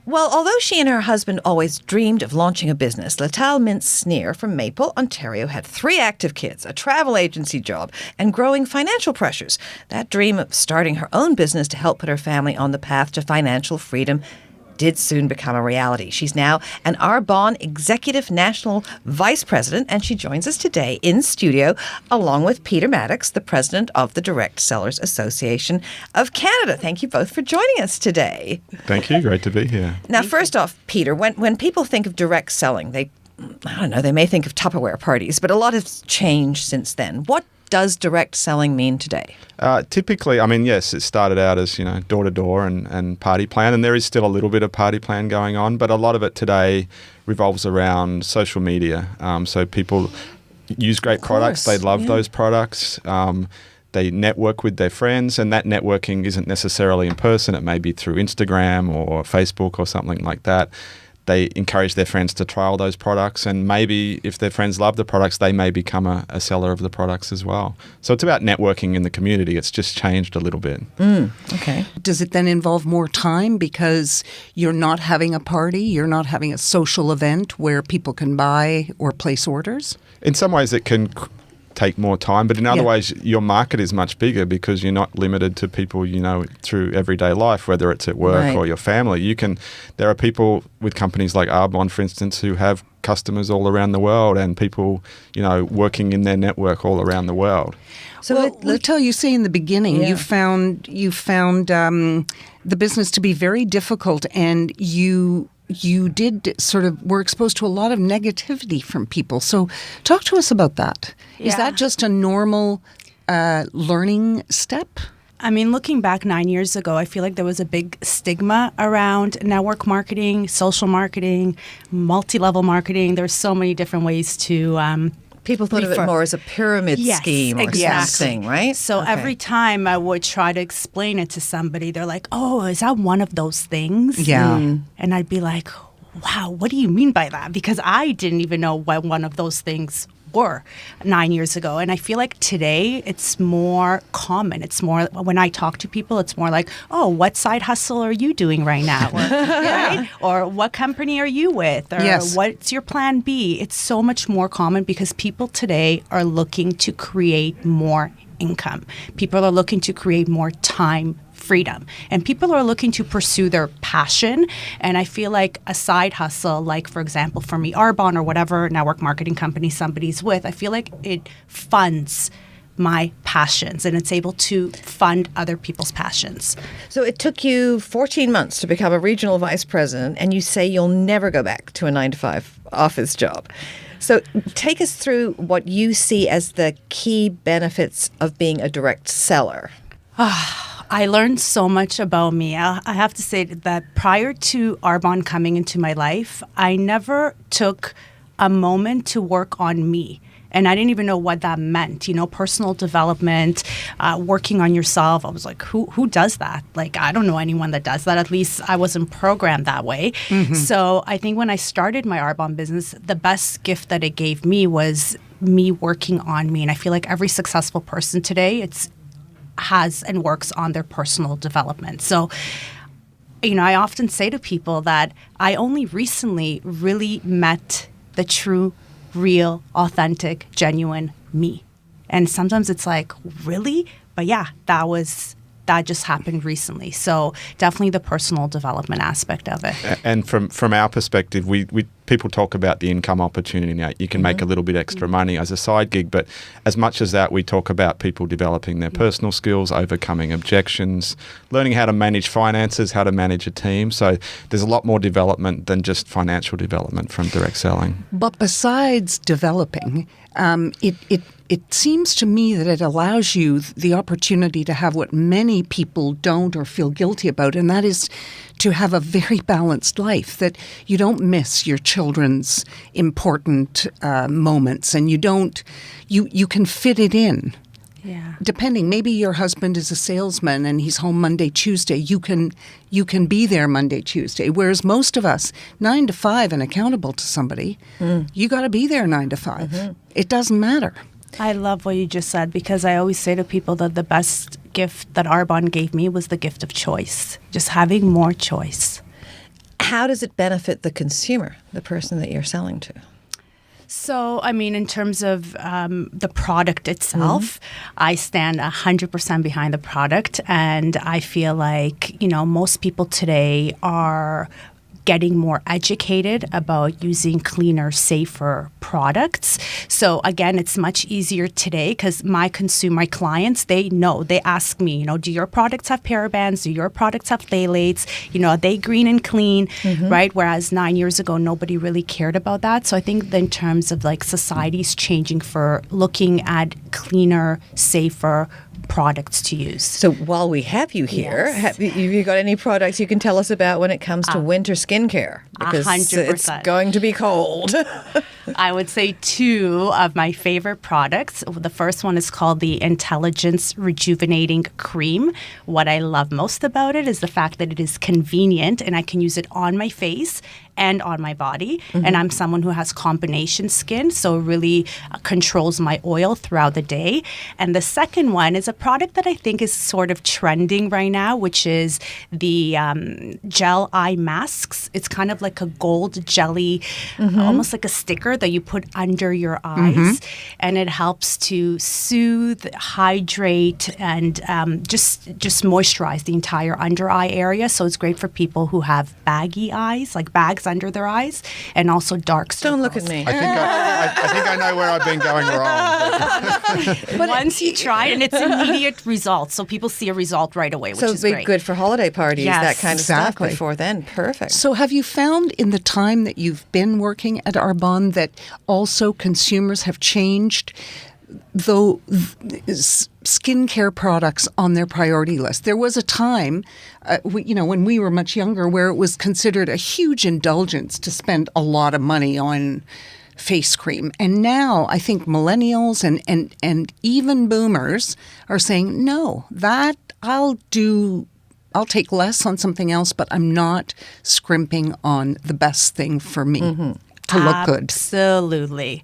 Well, although she and her husband always dreamed of launching a business, Latal Mintz-Sneer from Maple, Ontario had 3 active kids, a travel agency job, and growing financial pressures. That dream of starting her own business to help put her family on the path to financial freedom did soon become a reality. She's now an Arbonne Executive National Vice President, and she joins us today in studio along with Peter Maddox, the President of the Direct Sellers Association of Canada. Thank you both for joining us today. Thank you. Great to be here. Now, first off, Peter, when people think of direct selling, they may think of Tupperware parties, but a lot has changed since then. What does direct selling mean today? Typically, yes, it started out as, door-to-door and party plan, and there is still a little bit of party plan going on, but a lot of it today revolves around social media. So people use great products. They love those products. They network with their friends, and that networking isn't necessarily in person. It may be through Instagram or Facebook or something like that. They encourage their friends to trial those products, and maybe if their friends love the products, they may become a seller of the products as well. So it's about networking in the community. It's just changed a little bit. Okay. Does it then involve more time because you're not having a party, you're not having a social event where people can buy or place orders? In some ways it can take more time, but in other ways your market is much bigger because you're not limited to people through everyday life, whether it's at work or your family. There are people with companies like Arbonne, for instance, who have customers all around the world and people working in their network all around the world. So Latal, you say in the beginning you found the business to be very difficult, and you did were exposed to a lot of negativity from people. So talk to us about that. Yeah. Is that just a normal learning step? Looking back 9 years ago, I feel like there was a big stigma around network marketing, social marketing, multi-level marketing. There's so many different ways to people thought of it more as a pyramid scheme or something, right? So every time I would try to explain it to somebody, they're like, oh, is that one of those things? Yeah. And I'd be like, wow, what do you mean by that? Because I didn't even know what one of those things were 9 years ago. And I feel like today it's more common. It's more, when I talk to people, it's more like, oh, what side hustle are you doing right now? Or, right? Or what company are you with? Or what's your plan B? It's so much more common because people today are looking to create more income. People are looking to create more time freedom. And people are looking to pursue their passion. And I feel like a side hustle, like, for example, for me, Arbonne or whatever network marketing company somebody's with, I feel like it funds my passions and it's able to fund other people's passions. So it took you 14 months to become a regional vice president, and you say you'll never go back to a 9-to-5 office job. So take us through what you see as the key benefits of being a direct seller. I learned so much about me. I have to say that prior to Arbonne coming into my life, I never took a moment to work on me. And I didn't even know what that meant, personal development, working on yourself. I was like, who does that? Like, I don't know anyone that does that. At least I wasn't programmed that way. Mm-hmm. So I think when I started my Arbonne business, the best gift that it gave me was me working on me. And I feel like every successful person today, has and works on their personal development. So, I often say to people that I only recently really met the true, real, authentic, genuine me. And sometimes it's like, really? But yeah, that just happened recently. So definitely the personal development aspect of it. And from our perspective, we people talk about the income opportunity. Now, you can make a little bit extra money as a side gig, but as much as that, we talk about people developing their personal skills, overcoming objections, learning how to manage finances, how to manage a team. So there's a lot more development than just financial development from direct selling. But besides developing, it seems to me that it allows you the opportunity to have what many people don't or feel guilty about, and that is to have a very balanced life, that you don't miss your children's important moments, and you can fit it in. Yeah. Depending, maybe your husband is a salesman and he's home Monday, Tuesday. You can be there Monday, Tuesday. Whereas most of us, 9 to 5 and accountable to somebody, you got to be there 9 to 5. Mm-hmm. It doesn't matter. I love what you just said, because I always say to people that the best gift that Arbonne gave me was the gift of choice, just having more choice. how does it benefit the consumer, the person that you're selling to? So, I mean, in terms of the product itself, I stand 100% behind the product. And I feel like, most people today are getting more educated about using cleaner, safer products. So again, it's much easier today because my clients, they know, they ask me, do your products have parabens? Do your products have phthalates? Are they green and clean, right? Whereas 9 years ago, nobody really cared about that. So I think that in terms of like society's changing for looking at cleaner, safer products to use. So while we have you here, Yes. have you got any products you can tell us about when it comes to winter skincare? Because 100%. it's going to be cold. I would say 2 of my favorite products. The first one is called the Intelligence Rejuvenating Cream. What I love most about it is the fact that it is convenient and I can use it on my face and on my body. And I'm someone who has combination skin, so it really controls my oil throughout the day. And the second one is a product that I think is sort of trending right now, which is the gel eye masks. It's kind of like a gold jelly, almost like a sticker that you put under your eyes. And it helps to soothe, hydrate, and just moisturize the entire under eye area. So it's great for people who have baggy eyes, like bags under their eyes, and also dark circles. Don't look at me. I think I know where I've been going wrong. But once you try it, and it's immediate results, so people see a result right away, which So is it'd be great. good for holiday parties, Yes, that kind of exactly. stuff before then. Perfect. So have you found in the time that you've been working at Arbonne that also consumers have changed, though, skincare products on their priority list? There was a time, when we were much younger, where it was considered a huge indulgence to spend a lot of money on face cream. And now I think millennials and even boomers are saying, no, that I'll take less on something else, but I'm not scrimping on the best thing for me to look good. Absolutely.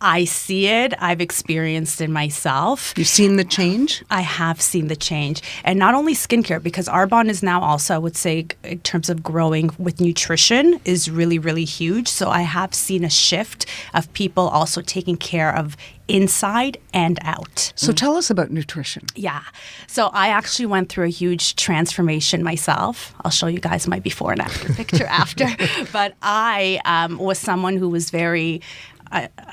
I see it. I've experienced it myself. You've seen the change? I have seen the change. And not only skincare, because Arbonne is now also, I would say, in terms of growing with nutrition, is really, really huge. So I have seen a shift of people also taking care of inside and out. So tell us about nutrition. Yeah. So I actually went through a huge transformation myself. I'll show you guys my before and after picture after. But I was someone who was very...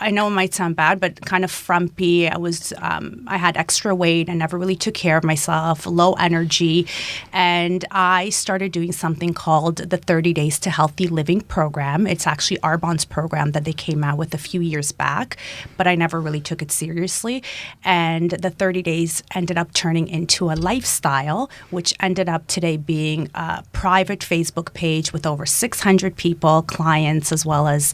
I know it might sound bad, but kind of frumpy. I had extra weight. I never really took care of myself, low energy. And I started doing something called the 30 Days to Healthy Living program. It's actually Arbonne's program that they came out with a few years back, but I never really took it seriously. And the 30 days ended up turning into a lifestyle, which ended up today being a private Facebook page with over 600 people, clients, as well as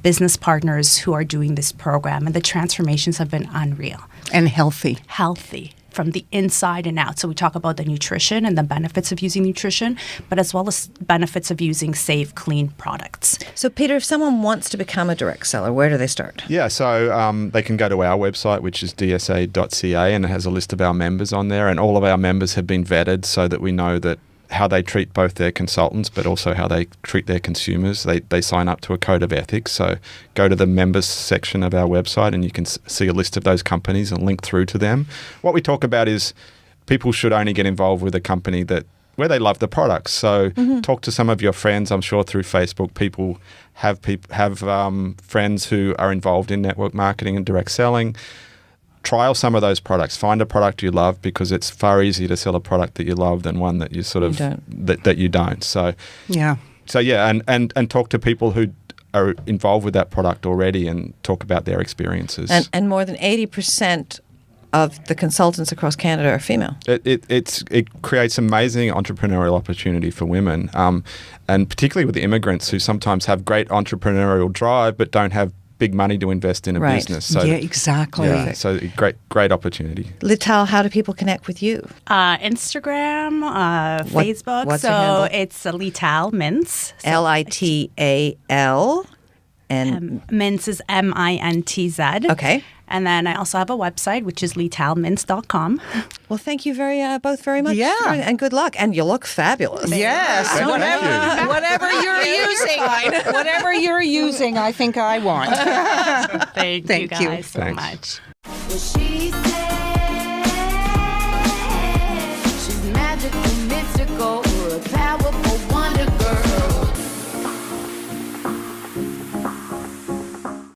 business partners who are doing this program, and the transformations have been unreal. And healthy. Healthy from the inside and out. So we talk about the nutrition and the benefits of using nutrition, but as well as benefits of using safe, clean products. So Peter, if someone wants to become a direct seller, where do they start? Yeah, so they can go to our website, which is dsa.ca, and it has a list of our members on there, and all of our members have been vetted so that we know that how they treat both their consultants, but also how they treat their consumers. They sign up to a code of ethics. So go to the members section of our website and you can see a list of those companies and link through to them. What we talk about is people should only get involved with a company where they love the products. So talk to some of your friends. I'm sure through Facebook, people have friends who are involved in network marketing and direct selling. Trial some of those products. Find a product you love, because it's far easier to sell a product that you love than one that you that you don't. So Yeah. And talk to people who are involved with that product already and talk about their experiences. And more than 80% of the consultants across Canada are female. It creates amazing entrepreneurial opportunity for women, and particularly with the immigrants who sometimes have great entrepreneurial drive but don't have big money to invest in a Right. business. So, Yeah, exactly. Yeah, so great opportunity. Lital, how do people connect with you? Instagram, Facebook. what's your so handle? it's Lital Mintz. So Lital and Mintz is Mintz. okay. And then I also have a website, which is litalmints.com. Well, thank you both very much. Yeah. And good luck. And you look fabulous. Yes, Thank you. whatever you're using, whatever you're using, I think I want. Thank you Thank you. guys so Thanks. much. Well, she said